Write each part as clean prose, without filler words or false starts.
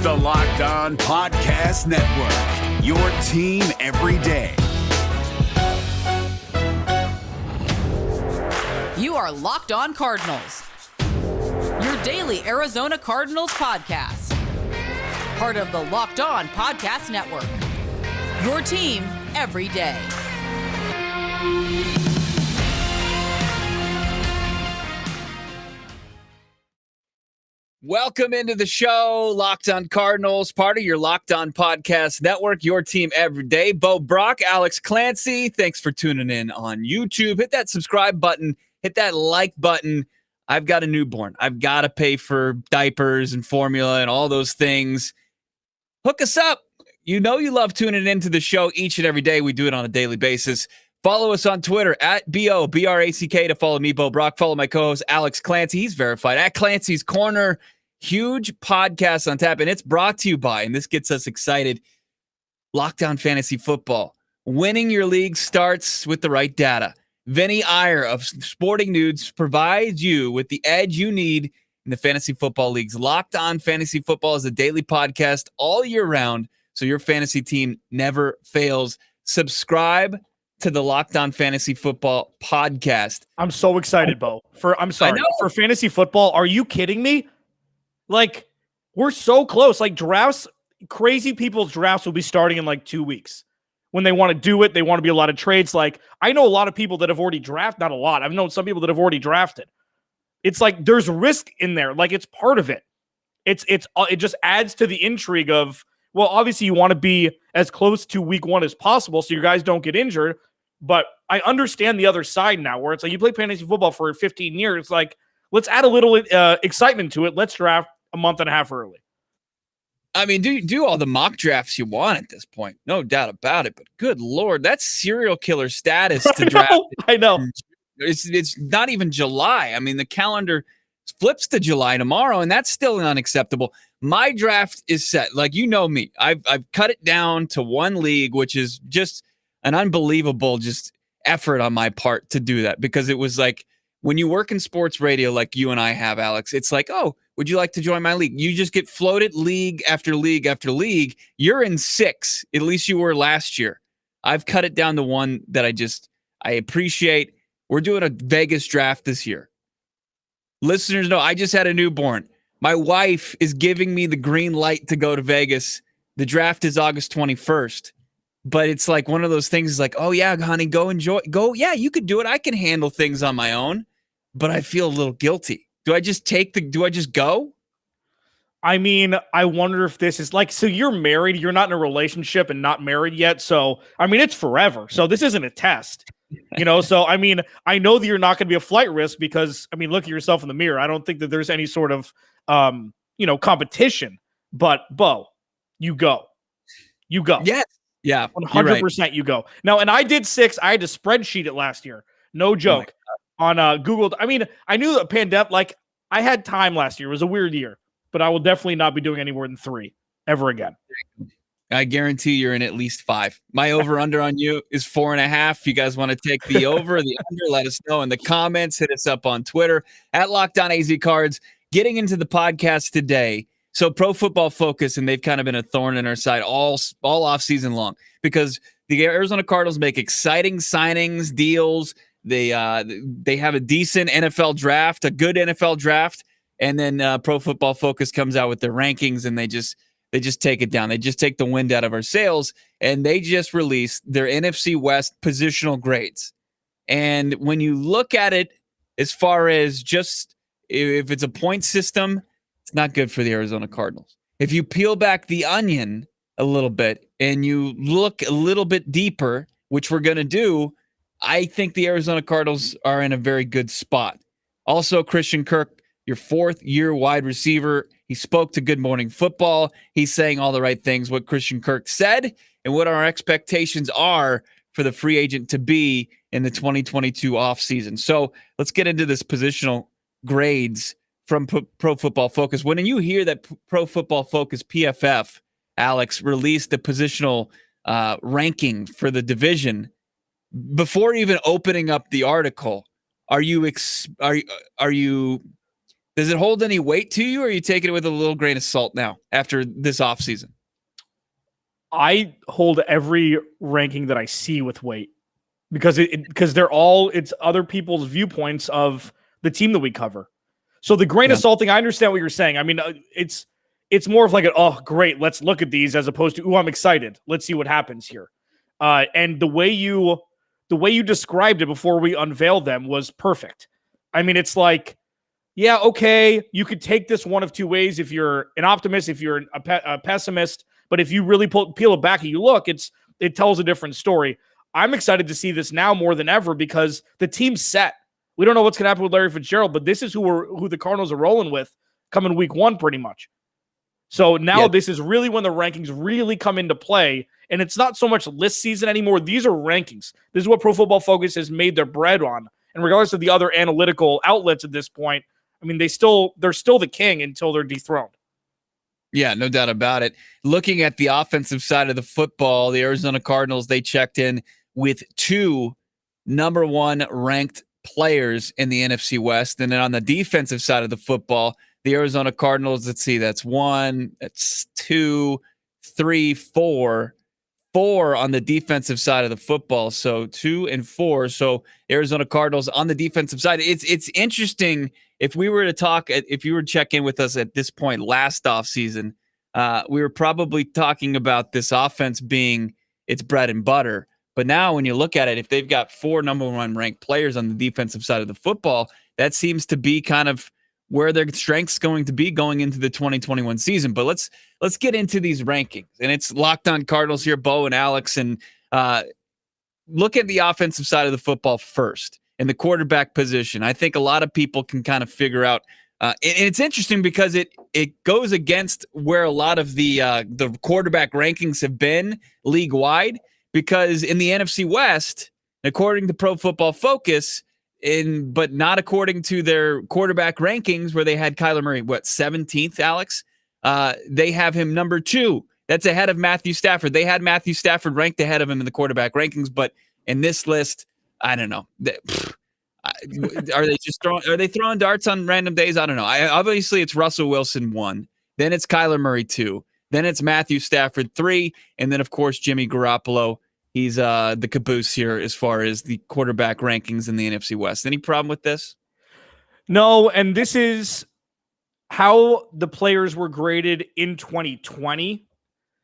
the Locked On Podcast Network, your team every day. You are Locked On Cardinals, your daily Arizona Cardinals podcast. Part of the Locked On Podcast Network, your team every day. Welcome into the show, Locked On Cardinals, part of your Locked On Podcast Network, your team every day. Brack, Alex Clancy, thanks for tuning in on YouTube. Hit that subscribe button, hit that like button. I've got a newborn. I've got to pay for diapers and formula and all those things. Hook us up. You know you love tuning into the show each and every day. We do it on a daily basis. Follow us on Twitter at BOBRACK to follow me, Brack. Follow my co-host, Alex Clancy. He's verified at Clancy's Corner. Huge podcast on tap, and it's brought to you by, and this gets us excited, Locked On Fantasy Football. Winning your league starts with the right data. Vinny Iyer of Sporting Nudes provides you with the edge you need in the fantasy football leagues. Locked On Fantasy Football is a daily podcast all year round, so your fantasy team never fails. Subscribe to the Locked On Fantasy Football podcast. I'm so excited, Bo. For fantasy football. Are you kidding me? Like, we're so close. Like, drafts, crazy people's drafts will be starting in like 2 weeks. When they want to do it, they want to be a lot of trades. Like, I know a lot of people that have already drafted. Not a lot. I've known some people that have already drafted. It's like there's risk in there. Like, it's part of it. It just adds to the intrigue of, well, obviously you want to be as close to week one as possible so your guys don't get injured. But I understand the other side now, where it's like you play fantasy football for 15 years. It's like, let's add a little excitement to it. Let's draft a month and a half early. I mean, do all the mock drafts you want at this point. No doubt about it. But good Lord, that's serial killer status to draft. I know. It's not even July. I mean, the calendar flips to July tomorrow, and that's still unacceptable. My draft is set. Like, you know me. I've cut it down to one league, which is just an unbelievable just effort on my part to do that, because it was like, when you work in sports radio like you and I have, Alex, it's like, oh, would you like to join my league? You just get floated league after league after league. You're in 6. At least you were last year. I've cut it down to one that I appreciate. We're doing a Vegas draft this year. Listeners know I just had a newborn. My wife is giving me the green light to go to Vegas. The draft is August 21st. But it's like one of those things is like, oh, yeah, honey, go enjoy. Go. Yeah, you could do it. I can handle things on my own. But I feel a little guilty. Do I just go? I mean, I wonder if this is like, so you're married, you're not in a relationship and not married yet. So, I mean, it's forever. So this isn't a test, So, I mean, I know that you're not going to be a flight risk because, I mean, look at yourself in the mirror. I don't think that there's any sort of, competition. But, Bo, you go. Yes. Yeah. 100% right. You go. Now, and I did 6. I had to spreadsheet it last year. No joke. On Google. I mean, I knew the pandemic, like, I had time last year. It was a weird year, but I will definitely not be doing any more than 3 ever again. I guarantee you're in at least 5. My over-under on you is 4.5. If you guys want to take the over or the under, let us know in the comments. Hit us up on Twitter at LockedOnAZCards. Getting into the podcast today. So Pro Football Focus, and they've kind of been a thorn in our side all off season long, because the Arizona Cardinals make exciting signings, deals. They have a decent NFL draft, a good NFL draft, and then Pro Football Focus comes out with their rankings, and they just take it down. They just take the wind out of our sails, and they just released their NFC West Positional Grades. And when you look at it, as far as just if it's a point system, it's not good for the Arizona Cardinals. If you peel back the onion a little bit and you look a little bit deeper, which we're going to do, I think the Arizona Cardinals are in a very good spot. Also, Christian Kirk, your 4th-year wide receiver, he spoke to Good Morning Football. He's saying all the right things, what Christian Kirk said, and what our expectations are for the free agent to be in the 2022 offseason. So let's get into this positional grades from Pro Football Focus. When you hear that Pro Football Focus, PFF, Alex, released the positional ranking for the division, before even opening up the article, are you Does it hold any weight to you, or are you taking it with a little grain of salt now after this offseason? I hold every ranking that I see with weight because it's other people's viewpoints of the team that we cover. So the grain of salt thing, I understand what you're saying. I mean, it's more of like, oh, great, let's look at these, as opposed to, I'm excited, let's see what happens here. And the way you described it before we unveiled them was perfect. I mean, it's like, yeah, okay, you could take this one of two ways if you're an optimist, if you're a pessimist, but if you really peel it back and you look, it tells a different story. I'm excited to see this now more than ever because the team's set. We don't know what's going to happen with Larry Fitzgerald, but this is who the Cardinals are rolling with coming week 1 pretty much. So now This is really when the rankings really come into play, and it's not so much list season anymore. These are rankings. This is what Pro Football Focus has made their bread on. And regardless of the other analytical outlets at this point, I mean, they're still the king until they're dethroned. Yeah, no doubt about it. Looking at the offensive side of the football, the Arizona Cardinals, they checked in with 2 number 1 ranked players in the NFC West. And then on the defensive side of the football, the Arizona Cardinals, let's see, that's 1, that's 2, 3, 4. 4 on the defensive side of the football. So 2 and 4. So Arizona Cardinals on the defensive side. It's interesting. If you were to check in with us at this point last offseason, we were probably talking about this offense being its bread and butter. But now when you look at it, if they've got 4 number 1 ranked players on the defensive side of the football, that seems to be kind of where their strength's going to be going into the 2021 season. But let's get into these rankings. And it's Locked On Cardinals here, Bo and Alex. And look at the offensive side of the football first, in the quarterback position. I think a lot of people can kind of figure out. And it's interesting because it goes against where a lot of the quarterback rankings have been league-wide. Because in the NFC West, according to Pro Football Focus, but not according to their quarterback rankings, where they had Kyler Murray, 17th, Alex? They have him number 2. That's ahead of Matthew Stafford. They had Matthew Stafford ranked ahead of him in the quarterback rankings, but in this list, I don't know. Are they throwing darts on random days? I don't know. Obviously, it's Russell Wilson 1. Then it's Kyler Murray 2. Then it's Matthew Stafford 3. And then, of course, Jimmy Garoppolo. He's the caboose here as far as the quarterback rankings in the NFC West. Any problem with this? No, and this is how the players were graded in 2020.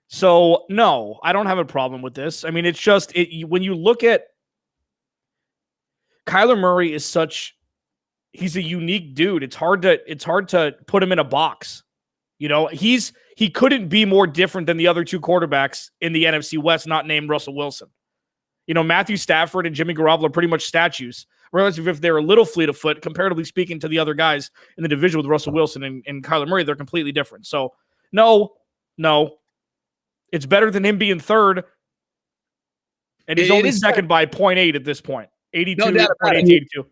So, no, I don't have a problem with this. I mean, it's just when you look at Kyler Murray he's a unique dude. It's hard to put him in a box. You know, he couldn't be more different than the other 2 quarterbacks in the NFC West, not named Russell Wilson. You know, Matthew Stafford and Jimmy Garoppolo are pretty much statues, relative if they're a little fleet of foot, comparatively speaking to the other guys in the division with Russell Wilson and Kyler Murray. They're completely different. So, no. It's better than him being 3rd. And he's only second by 0.8 at this point. 82, no 82.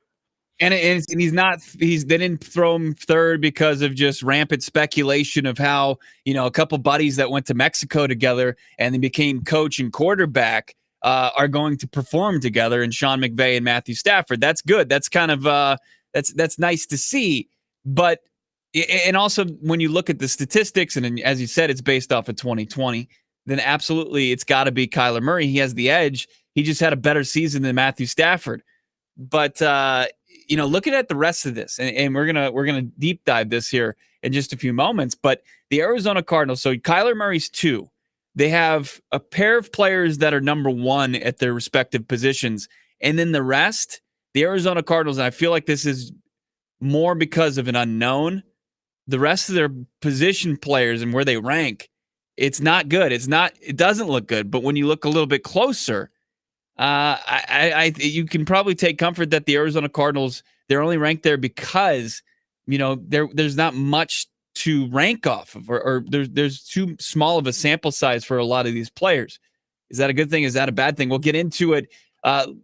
And they didn't throw him 3rd because of just rampant speculation of how, a couple buddies that went to Mexico together and they became coach and quarterback are going to perform together, and Sean McVay and Matthew Stafford. That's good. That's kind of that's nice to see. But and also when you look at the statistics, and as you said, it's based off of 2020, then absolutely it's got to be Kyler Murray. He has the edge. He just had a better season than Matthew Stafford. But looking at the rest of this, and we're gonna deep dive this here in just a few moments. But the Arizona Cardinals, so Kyler Murray's 2. They have a pair of players that are number 1 at their respective positions, and then the rest, the Arizona Cardinals, and I feel like this is more because of an unknown. The rest of their position players and where they rank, it's not good. It doesn't look good. But when you look a little bit closer, you can probably take comfort that the Arizona Cardinals, they're only ranked there because, there's not much to rank off of, or there's too small of a sample size for a lot of these players. Is that a good thing? Is that a bad thing? We'll get into it.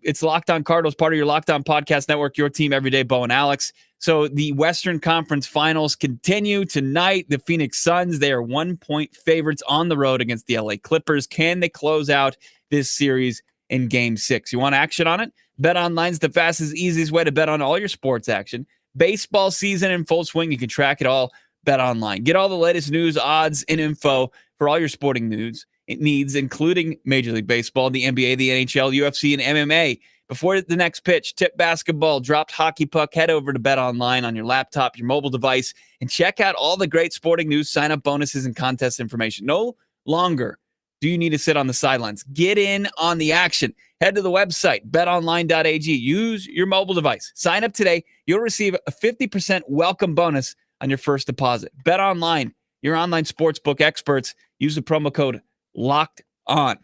It's Locked On Cardinals, part of your Locked On Podcast Network, your team every day, Bo and Alex. So the Western Conference Finals continue tonight. The Phoenix Suns, they are 1-point favorites on the road against the LA Clippers. Can they close out this series in Game 6? You want action on it? BetOnline's the fastest, easiest way to bet on all your sports action. Baseball season in full swing. You can track it all. Bet Online. Get all the latest news, odds, and info for all your sporting news needs, including Major League Baseball, the NBA, the NHL, UFC, and MMA. Before the next pitch, tip basketball, dropped hockey puck, head over to Bet Online on your laptop, your mobile device, and check out all the great sporting news, sign-up bonuses, and contest information. No longer do you need to sit on the sidelines. Get in on the action. Head to the website, betonline.ag. Use your mobile device. Sign up today. You'll receive a 50% welcome bonus on your first deposit. Bet Online, your online sportsbook experts. Use the promo code LOCKEDON.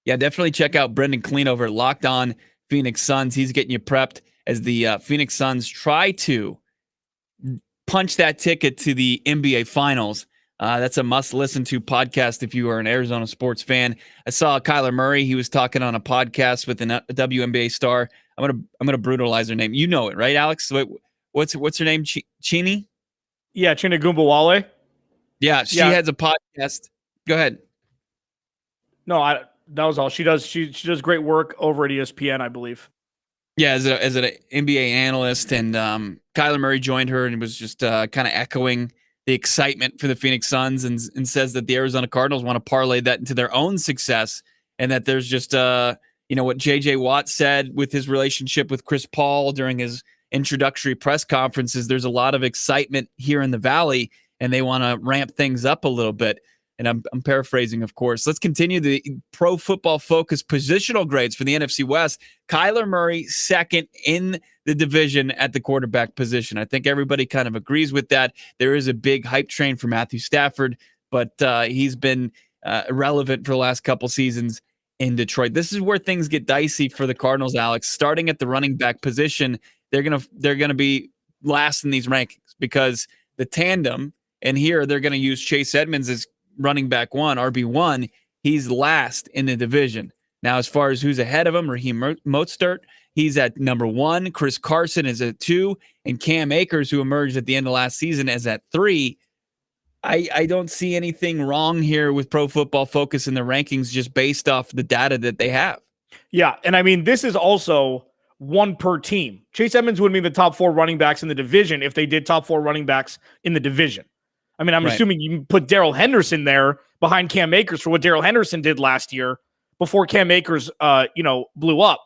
Yeah, definitely check out Brendan Clean over at Locked On Phoenix Suns. He's getting you prepped as the Phoenix Suns try to punch that ticket to the NBA Finals. That's a must-listen to podcast if you are an Arizona sports fan. I saw Kyler Murray. He was talking on a podcast with a WNBA star. I'm gonna brutalize her name. You know it, right, Alex? What's her name? Chini? Yeah, Chini Gumbawale. Yeah, she has a podcast. Go ahead. No, that was all. She does great work over at ESPN, I believe. Yeah, as an NBA analyst, and Kyler Murray joined her and was just kind of echoing the excitement for the Phoenix Suns and says that the Arizona Cardinals want to parlay that into their own success, and that there's just what J.J. Watt said with his relationship with Chris Paul during his introductory press conferences. There's a lot of excitement here in the Valley, and they want to ramp things up a little bit. And I'm paraphrasing, of course. Let's continue the Pro Football Focus positional grades for the NFC West. Kyler Murray, second in the division at the quarterback position. I think everybody kind of agrees with that. There is a big hype train for Matthew Stafford, but he's been irrelevant for the last couple seasons in Detroit. This is where things get dicey for the Cardinals, Alex. Starting at the running back position, they're gonna be last in these rankings because the tandem, and here they're gonna use Chase Edmonds as running back one, RB1, he's last in the division. Now, as far as who's ahead of him, Raheem Mostert, he's at number 1. Chris Carson is at 2. And Cam Akers, who emerged at the end of last season, is at 3. I don't see anything wrong here with Pro Football Focus in the rankings just based off the data that they have. Yeah, and I mean, this is also one per team. Chase Edmonds would be the top 4 running backs in the division if they did top 4 running backs in the division. I mean, I'm assuming you put Darrell Henderson there behind Cam Akers for what Darrell Henderson did last year before Cam Akers, blew up.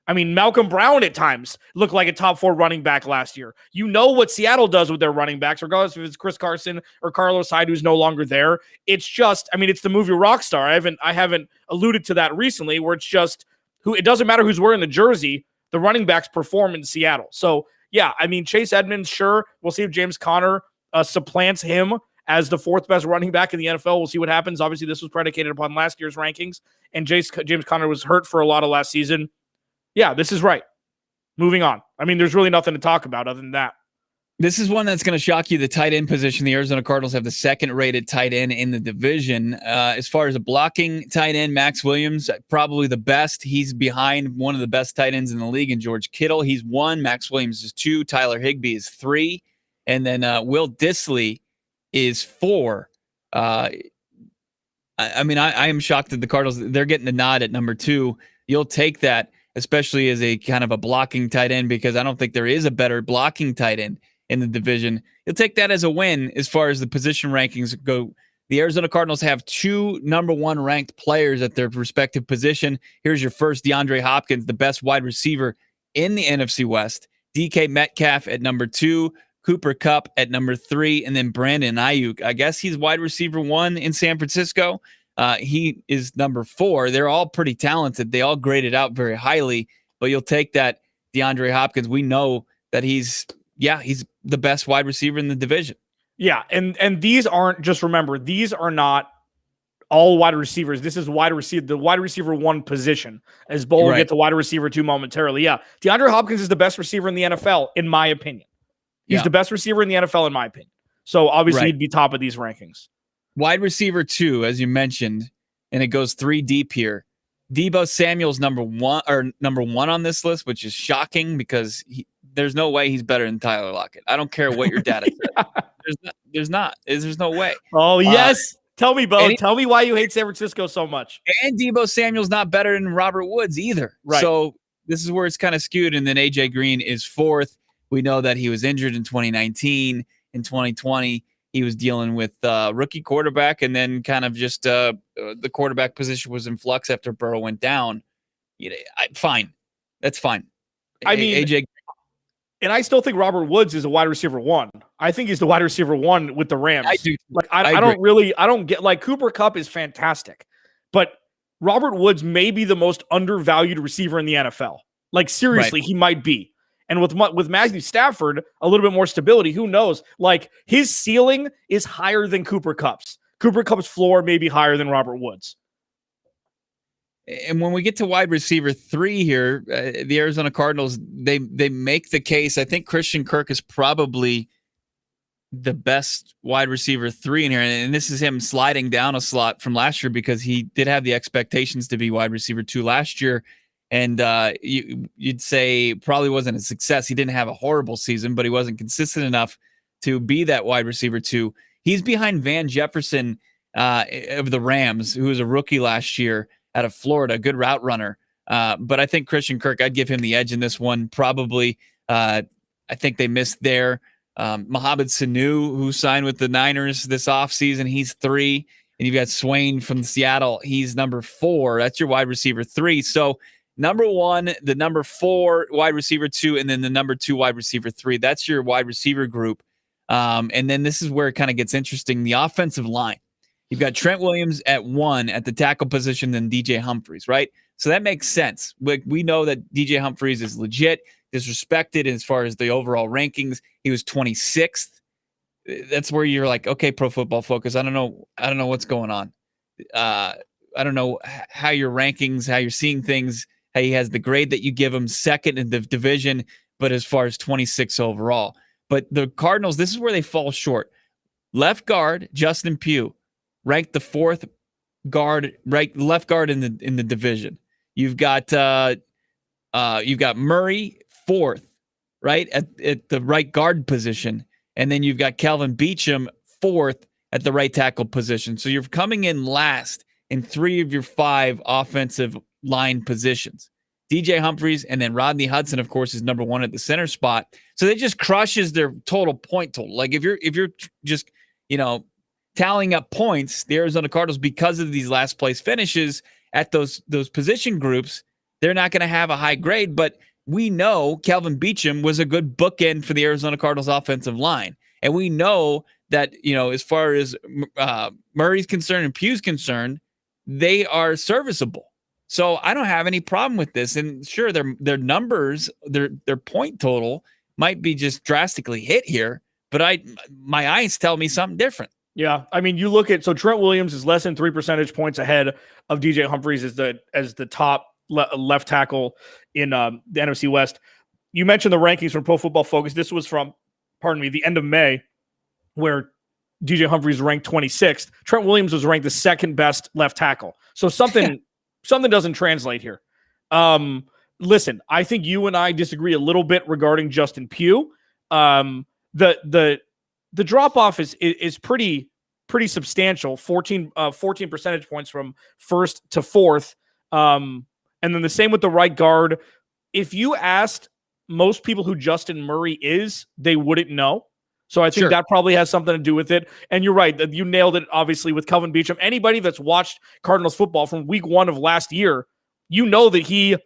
I mean, Malcolm Brown at times looked like a top 4 running back last year. You know what Seattle does with their running backs, regardless if it's Chris Carson or Carlos Hyde, who's no longer there. It's just, I mean, it's the movie Rockstar. I haven't alluded to that recently, where it's just it doesn't matter who's wearing the jersey, the running backs perform in Seattle. So yeah, I mean, Chase Edmonds, sure. We'll see if James Conner supplants him as the 4th best running back in the NFL. We'll see what happens. Obviously, this was predicated upon last year's rankings, and James Conner was hurt for a lot of last season. Yeah, this is right. Moving on. I mean, there's really nothing to talk about other than that. This is one that's going to shock you. The tight end position, the Arizona Cardinals have the 2nd-rated tight end in the division. As far as a blocking tight end, Max Williams, probably the best. He's behind one of the best tight ends in the league in George Kittle. He's 1. Max Williams is 2. Tyler Higbee is 3. And then Will Dissly is 4. I am shocked that the Cardinals, they're getting the nod at number 2. You'll take that, especially as a kind of a blocking tight end, because I don't think there is a better blocking tight end in the division. You'll take that as a win as far as the position rankings go. The Arizona Cardinals have 2 number 1 ranked players at their respective position. Here's your first, DeAndre Hopkins, the best wide receiver in the NFC West. DK Metcalf at number 2. Cooper Kupp at number 3, and then Brandon Ayuk. I guess he's wide receiver 1 in San Francisco. He is number 4. They're all pretty talented. They all graded out very highly, but you'll take that DeAndre Hopkins. We know that he's the best wide receiver in the division. Yeah, and these aren't, just remember, these are not all wide receivers. This is the wide receiver 1 position, as Bo will get to wide receiver 2 momentarily. Yeah, DeAndre Hopkins is the best receiver in the NFL, in my opinion. He's the best receiver in the NFL, in my opinion. So obviously he'd be top of these rankings. Wide receiver 2, as you mentioned, and it goes 3 deep here. Deebo Samuel's number 1 on this list, which is shocking because there's no way he's better than Tyler Lockett. I don't care what your data says. There's no way. Oh, yes. Tell me, Bo. Tell me why you hate San Francisco so much. And Deebo Samuel's not better than Robert Woods either. Right. So this is where it's kind of skewed. And then AJ Green is 4th. We know that he was injured in 2019. In 2020, he was dealing with rookie quarterback, and then kind of just the quarterback position was in flux after Burrow went down. Fine. That's fine. I mean, AJ. And I still think Robert Woods is a wide receiver 1. I think he's the wide receiver 1 with the Rams. I do. I don't get, like, Cooper Kupp is fantastic, but Robert Woods may be the most undervalued receiver in the NFL. Like, seriously, He might be. And with Matthew Stafford, a little bit more stability, who knows? Like, his ceiling is higher than Cooper Kupp's. Cooper Kupp's floor may be higher than Robert Woods. And when we get to wide receiver 3 here, the Arizona Cardinals, they make the case. I think Christian Kirk is probably the best wide receiver 3 in here. And this is him sliding down a slot from last year because he did have the expectations to be wide receiver 2 last year. And you'd say probably wasn't a success. He didn't have a horrible season, but he wasn't consistent enough to be that wide receiver 2. He's behind Van Jefferson of the Rams, who was a rookie last year out of Florida, good route runner. But I think Christian Kirk, I'd give him the edge in this one. Probably, I think they missed there. Mohamed Sanu, who signed with the Niners this offseason, he's 3. And you've got Swain from Seattle. He's number 4. That's your wide receiver 3. So number 1, the number 4 wide receiver 2, and then the number 2 wide receiver 3. That's your wide receiver group. And then this is where it kind of gets interesting. The offensive line. You've got Trent Williams at 1 at the tackle position, then DJ Humphries, right? So that makes sense. We know that DJ Humphries is legit, disrespected as far as the overall rankings. He was 26th. That's where you're like, okay, Pro Football Focus. I don't know what's going on. I don't know how your rankings, how you're seeing things, how he has the grade that you give him, 2nd in the division, but as far as 26 overall. But the Cardinals, this is where they fall short. Left guard, Justin Pugh, ranked the 4th guard, right, left guard in the division. You've got Murray 4th, right, at the right guard position, and then you've got Calvin Beachum 4th at the right tackle position. So you're coming in last in 3 of your 5 offensive line positions. DJ Humphries and then Rodney Hudson, of course, is number 1 at the center spot. So that just crushes their total point total. Like if you're just tallying up points, the Arizona Cardinals, because of these last place finishes at those position groups, they're not going to have a high grade. But we know Calvin Beachum was a good bookend for the Arizona Cardinals offensive line. And we know that, as far as Murray's concerned and Pugh's concerned, they are serviceable. So I don't have any problem with this. And sure, their numbers, their point total might be just drastically hit here, but my eyes tell me something different. Yeah, I mean, you look at, so Trent Williams is less than 3 percentage points ahead of DJ Humphries as the top left tackle in the NFC West. You mentioned the rankings from Pro Football Focus. This was from, the end of May, where DJ Humphries ranked 26th. Trent Williams was ranked the 2nd best left tackle. So something doesn't translate here. Listen, I think you and I disagree a little bit regarding Justin Pugh. The drop off is pretty substantial. 14 percentage points from 1st to 4th. And then the same with the right guard. If you asked most people who Justin Murray is, they wouldn't know. So I think that probably has something to do with it. And you're right. You nailed it, obviously, with Calvin Beachum. Anybody that's watched Cardinals football from week 1 of last year, you know that he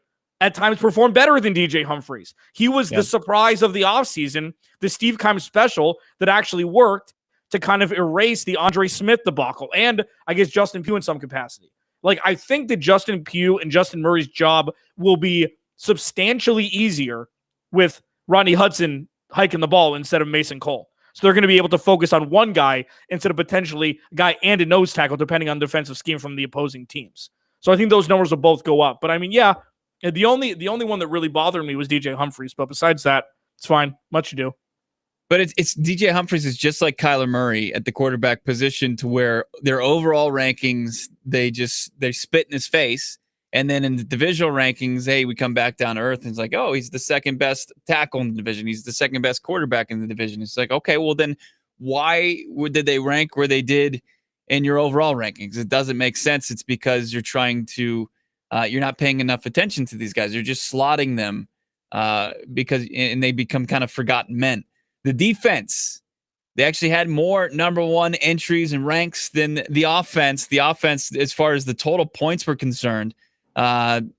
at times performed better than DJ Humphries. He was the surprise of the offseason, the Steve Keim special that actually worked to kind of erase the Andre Smith debacle and, I guess, Justin Pugh in some capacity. Like, I think that Justin Pugh and Justin Murray's job will be substantially easier with Rodney Hudson hiking the ball instead of Mason Cole. So they're going to be able to focus on one guy instead of potentially a guy and a nose tackle, depending on defensive scheme from the opposing teams. So I think those numbers will both go up. But I mean, yeah, the only one that really bothered me was DJ Humphries. But besides that, it's fine. Much ado. But it's DJ Humphries is just like Kyler Murray at the quarterback position, to where their overall rankings, they spit in his face. And then in the divisional rankings, hey, we come back down to earth and it's like, oh, he's the 2nd best tackle in the division. He's the 2nd best quarterback in the division. It's like, okay, well then why did they rank where they did in your overall rankings? It doesn't make sense. It's because you're trying to, you're not paying enough attention to these guys. You're just slotting them because they become kind of forgotten men. The defense, they actually had more number one entries and ranks than the offense. The offense, as far as the total points were concerned, and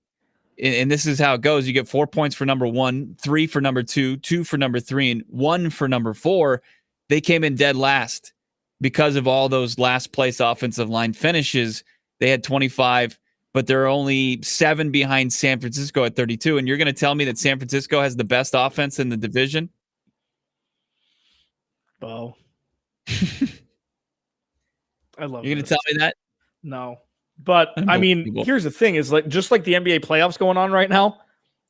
this is how it goes. You get 4 points for number one, 3 for number two, 2 for number 3, and 1 for number 4. They came in dead last because of all those last place offensive line finishes. They had 25, but they're only 7 behind San Francisco at 32. And you're going to tell me that San Francisco has the best offense in the division? Bo. I love You're going to tell me that? No. But I mean, here's the thing is just like the NBA playoffs going on right now,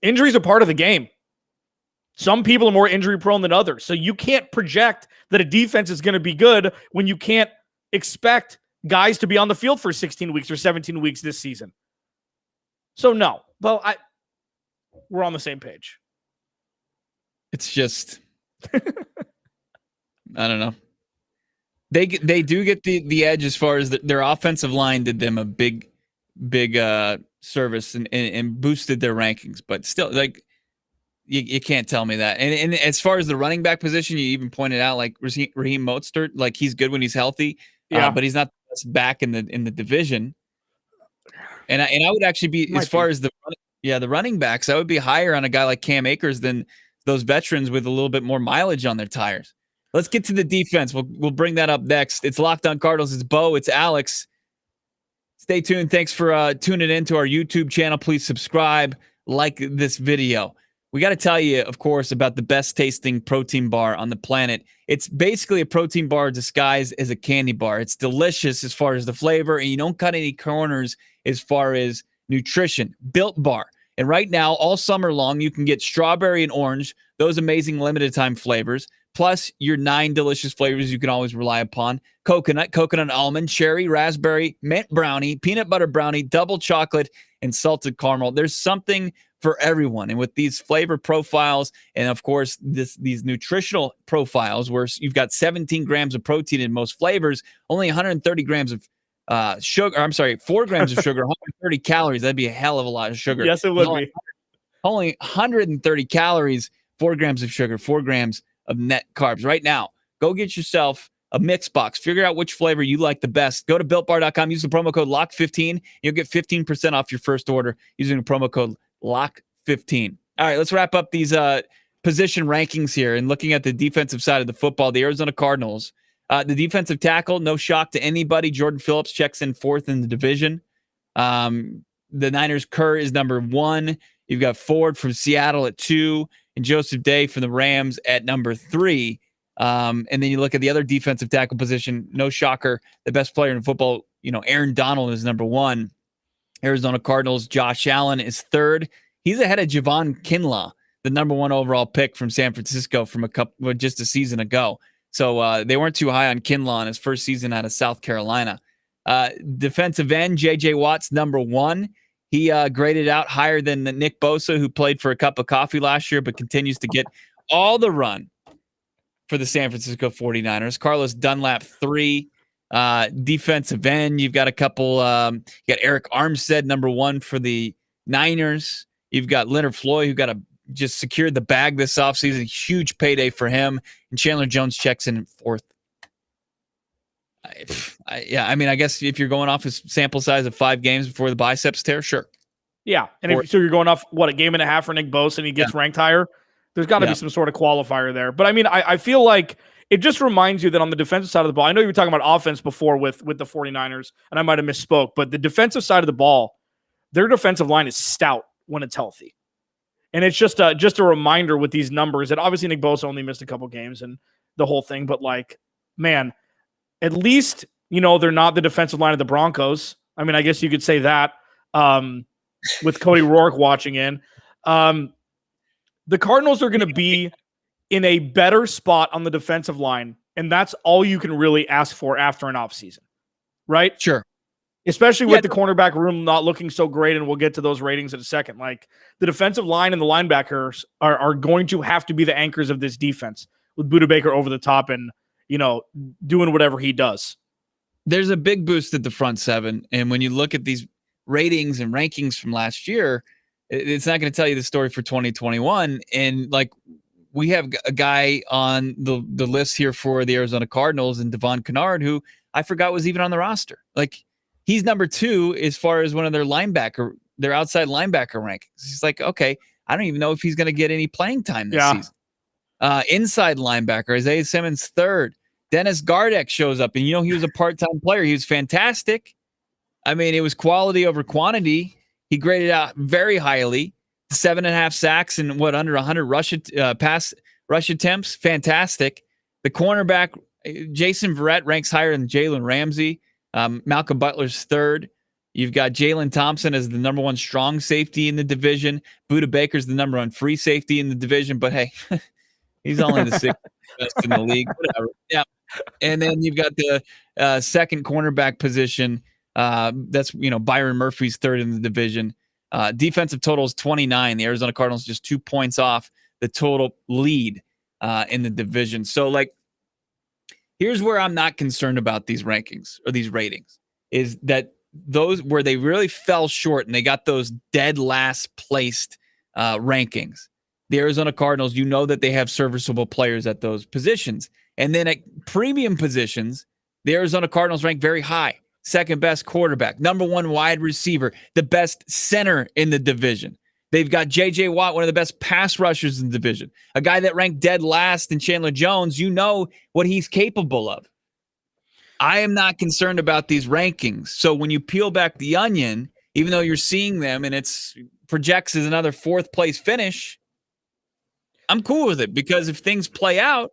injuries are part of the game. Some people are more injury prone than others. So you can't project that a defense is going to be good when you can't expect guys to be on the field for 16 weeks or 17 weeks this season. So no, well, we're on the same page. It's just, I don't know. They do get the edge as far as their offensive line did them a big service and boosted their rankings, but still, like, you can't tell me that. And as far as the running back position, you even pointed out, like, Raheem Mostert, like, he's good when he's healthy, but he's not the best back in the division. And I would actually be, as far as the running backs, I would be higher on a guy like Cam Akers than those veterans with a little bit more mileage on their tires. Let's get to the defense. We'll bring that up next. It's Locked On Cardinals. It's Bo. It's Alex. Stay tuned. Thanks for tuning in to our YouTube channel. Please subscribe, like this video. We got to tell you, of course, about the best tasting protein bar on the planet. It's basically a protein bar disguised as a candy bar. It's delicious as far as the flavor, and you don't cut any corners as far as nutrition. Built Bar. And right now, all summer long, you can get strawberry and orange, those amazing limited time flavors, plus your 9 delicious flavors you can always rely upon. Coconut almond, cherry, raspberry, mint brownie, peanut butter brownie, double chocolate, and salted caramel. There's something for everyone. And with these flavor profiles and, of course, these nutritional profiles where you've got 17 grams of protein in most flavors, only 130 grams of sugar. I'm sorry, 4 grams of sugar, 130 calories. That'd be a hell of a lot of sugar. Yes, it would be. Only 130 calories, 4 grams of sugar, 4 grams of net carbs. Right now, go get yourself a mix box. Figure out which flavor you like the best. Go to BuiltBar.com. Use the promo code LOCK15. You'll get 15% off your first order using the promo code LOCK15. All right, let's wrap up these position rankings here. And looking at the defensive side of the football, the Arizona Cardinals, the defensive tackle, no shock to anybody. Jordan Phillips checks in 4th in the division. The Niners, Kerr is number 1. You've got Ford from Seattle at 2. And Joseph Day from the Rams at number 3. And then you look at the other defensive tackle position, no shocker, the best player in football, Aaron Donald is number 1. Arizona Cardinals, Josh Allen is 3rd. He's ahead of Javon Kinlaw, the number 1 overall pick from San Francisco from just a season ago. So they weren't too high on Kinlaw in his first season out of South Carolina. Defensive end, J.J. Watt's number 1. He graded out higher than Nick Bosa, who played for a cup of coffee last year, but continues to get all the run for the San Francisco 49ers. Carlos Dunlap, 3. Defensive end, you've got a couple. You got Eric Armstead, number 1 for the Niners. You've got Leonard Floyd, who just secured the bag this offseason. Huge payday for him. And Chandler Jones checks in 4th. I guess if you're going off a sample size of 5 games before the biceps tear, sure. Yeah, and so you're going off, a game and a half for Nick Bosa and he gets ranked higher? There's got to be some sort of qualifier there. But, I feel like it just reminds you that on the defensive side of the ball, I know you were talking about offense before with the 49ers, and I might have misspoke, but the defensive side of the ball, their defensive line is stout when it's healthy. And it's just a reminder with these numbers that obviously Nick Bosa only missed a couple games and the whole thing, but man, at least, they're not the defensive line of the Broncos. I guess you could say that with Cody Rourke watching in. The Cardinals are going to be in a better spot on the defensive line, and that's all you can really ask for after an offseason, right? Sure. Especially with the cornerback room not looking so great, and we'll get to those ratings in a second. The defensive line and the linebackers are going to have to be the anchors of this defense with Budda Baker over the top and, doing whatever he does. There's a big boost at the front 7, and when you look at these ratings and rankings from last year, It's not going to tell you the story for 2021. And like, we have a guy on the list here for the Arizona Cardinals, and Devon Kennard, who I forgot was even on the roster. Like, he's number 2 as far as one of their outside linebacker rankings. He's like, okay, I don't even know if he's going to get any playing time this season. Inside linebacker, Isaiah Simmons 3rd. Dennis Gardeck shows up, and he was a part-time player. He was fantastic. I mean, it was quality over quantity. He graded out very highly. 7.5 sacks and under 100 pass rush attempts. Fantastic. The cornerback, Jason Verrett, ranks higher than Jalen Ramsey. Malcolm Butler's 3rd. You've got Jalen Thompson as the number 1 strong safety in the division. Budda Baker's the number 1 free safety in the division. But hey, he's only the 6th best in the league. Whatever. Yeah. And then you've got the second cornerback position. That's Byron Murphy's 3rd in the division. Defensive total is 29. The Arizona Cardinals just 2 points off the total lead in the division. So, like, here's where I'm not concerned about these rankings or these ratings, is that those where they really fell short and they got those dead last placed rankings. The Arizona Cardinals, that they have serviceable players at those positions. And then at premium positions, the Arizona Cardinals rank very high. 2nd best quarterback, number 1 wide receiver, the best center in the division. They've got J.J. Watt, one of the best pass rushers in the division. A guy that ranked dead last in Chandler Jones, what he's capable of. I am not concerned about these rankings. So when you peel back the onion, even though you're seeing them and it's projects as another 4th place finish, I'm cool with it, because if things play out,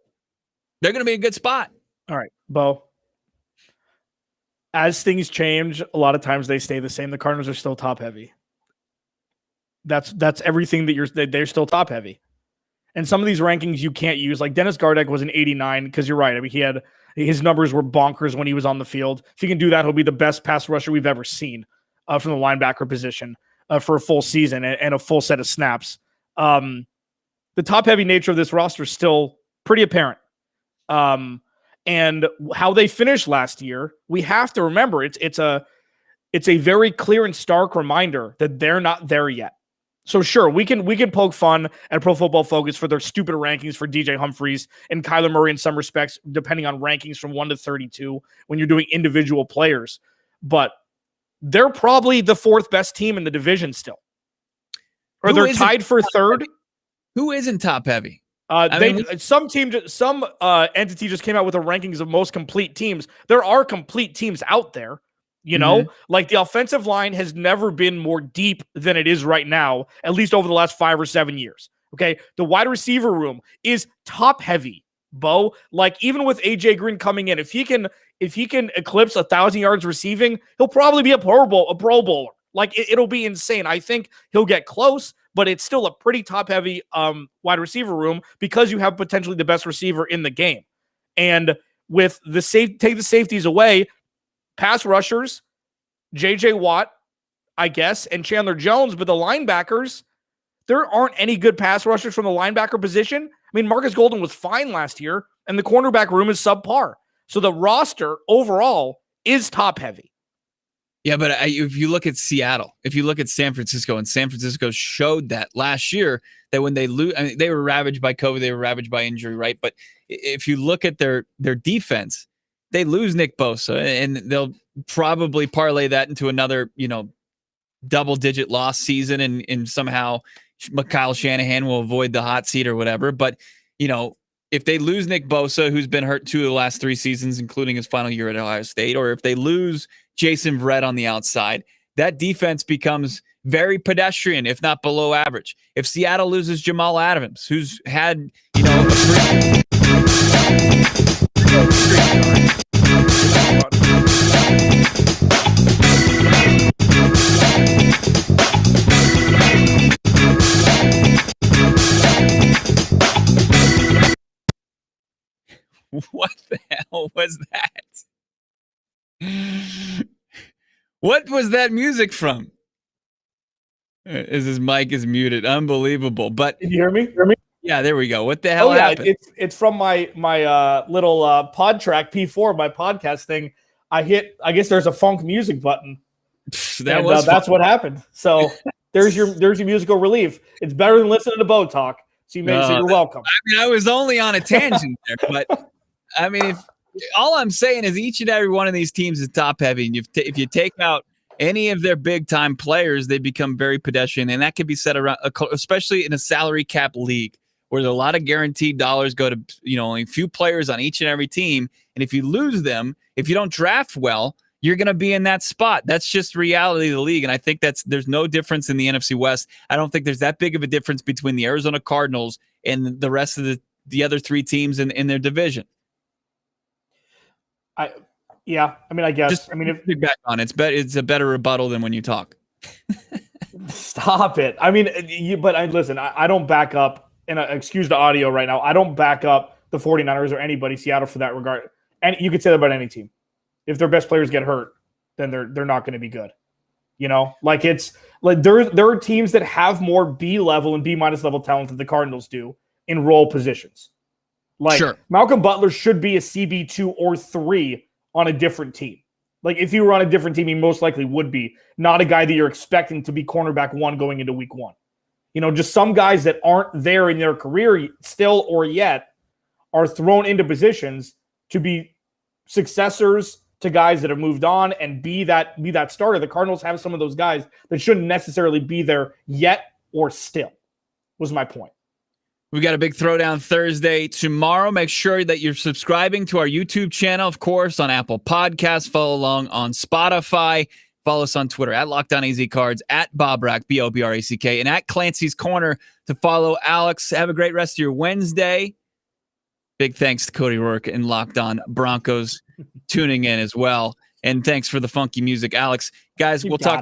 they're going to be a good spot. All right, Bo. As things change, a lot of times they stay the same. The Cardinals are still top heavy. That's everything they're still top heavy. And some of these rankings you can't use. Like Dennis Gardeck was an 89 because you're right. I mean, his numbers were bonkers when he was on the field. If he can do that, he'll be the best pass rusher we've ever seen from the linebacker position for a full season and a full set of snaps. The top heavy nature of this roster is still pretty apparent. And how they finished last year, we have to remember it's a very clear and stark reminder that they're not there yet. So sure, we can poke fun at Pro Football Focus for their stupid rankings for DJ Humphries and Kyler Murray in some respects, depending on rankings from 1 to 32 when you're doing individual players. But they're probably the 4th best team in the division still. Or they're tied for 3rd. Who isn't top heavy? Some entity just came out with the rankings of most complete teams. There are complete teams out there, like the offensive line has never been more deep than it is right now, at least over the last 5 or 7 years. Okay. The wide receiver room is top heavy, Bo. Like, even with AJ Green coming in, if he can eclipse 1,000 yards receiving, he'll probably be a Pro Bowler. Like, it'll be insane. I think he'll get close, but it's still a pretty top-heavy wide receiver room because you have potentially the best receiver in the game. And with take the safeties away, pass rushers, J.J. Watt, I guess, and Chandler Jones, but the linebackers, there aren't any good pass rushers from the linebacker position. I mean, Marcus Golden was fine last year, and the cornerback room is subpar. So the roster overall is top-heavy. Yeah, but if you look at Seattle, if you look at San Francisco, and San Francisco showed that last year, that when they lose, I mean, they were ravaged by COVID, they were ravaged by injury, right? But if you look at their defense, they lose Nick Bosa, and they'll probably parlay that into another, double-digit loss season, and somehow Kyle Shanahan will avoid the hot seat or whatever. But, if they lose Nick Bosa, who's been hurt 2 of the last 3 seasons, including his final year at Ohio State, or if they lose Jason Verrett on the outside, that defense becomes very pedestrian, if not below average. If Seattle loses Jamal Adams, who's had, What the hell was that? What was that music from? As his mic is muted. Unbelievable. But can you hear me? Yeah, there we go. What the hell happened? It's from my little pod track P4, my podcast thing. I guess there's a funk music button. That's what happened. So There's your musical relief. It's better than listening to Bo talk. So you're welcome. I mean, I was only on a tangent there, but I mean, all I'm saying is each and every one of these teams is top heavy, and if you take out any of their big time players, they become very pedestrian, and that can be set around, especially in a salary cap league where a lot of guaranteed dollars go to only a few players on each and every team, and if you lose them, if you don't draft well, you're going to be in that spot. That's just reality of the league, and I think there's no difference in the NFC West. I don't think there's that big of a difference between the Arizona Cardinals and the rest of the other three teams in their division. I guess. If back on it's a better rebuttal than when you talk. Stop it. I mean, listen. I don't back up, and excuse the audio right now. I don't back up the 49ers or anybody, Seattle, for that regard. And you could say that about any team. If their best players get hurt, then they're not going to be good. It's like there are teams that have more B level and B minus level talent than the Cardinals do in role positions. Sure. Malcolm Butler should be a CB2 or 3 on a different team. Like if you were on a different team, he most likely would be, not a guy that you're expecting to be cornerback 1 going into week 1. Just some guys that aren't there in their career still or yet are thrown into positions to be successors to guys that have moved on and be that starter. The Cardinals have some of those guys that shouldn't necessarily be there yet or still, was my point. We got a big throwdown Thursday tomorrow. Make sure that you're subscribing to our YouTube channel, of course, on Apple Podcasts. Follow along on Spotify. Follow us on Twitter at LockedOnAZCards, at Bobrack, Bobrack, and at Clancy's Corner to follow Alex. Have a great rest of your Wednesday. Big thanks to Cody Rourke and Locked On Broncos tuning in as well. And thanks for the funky music, Alex. Guys, we'll talk to you.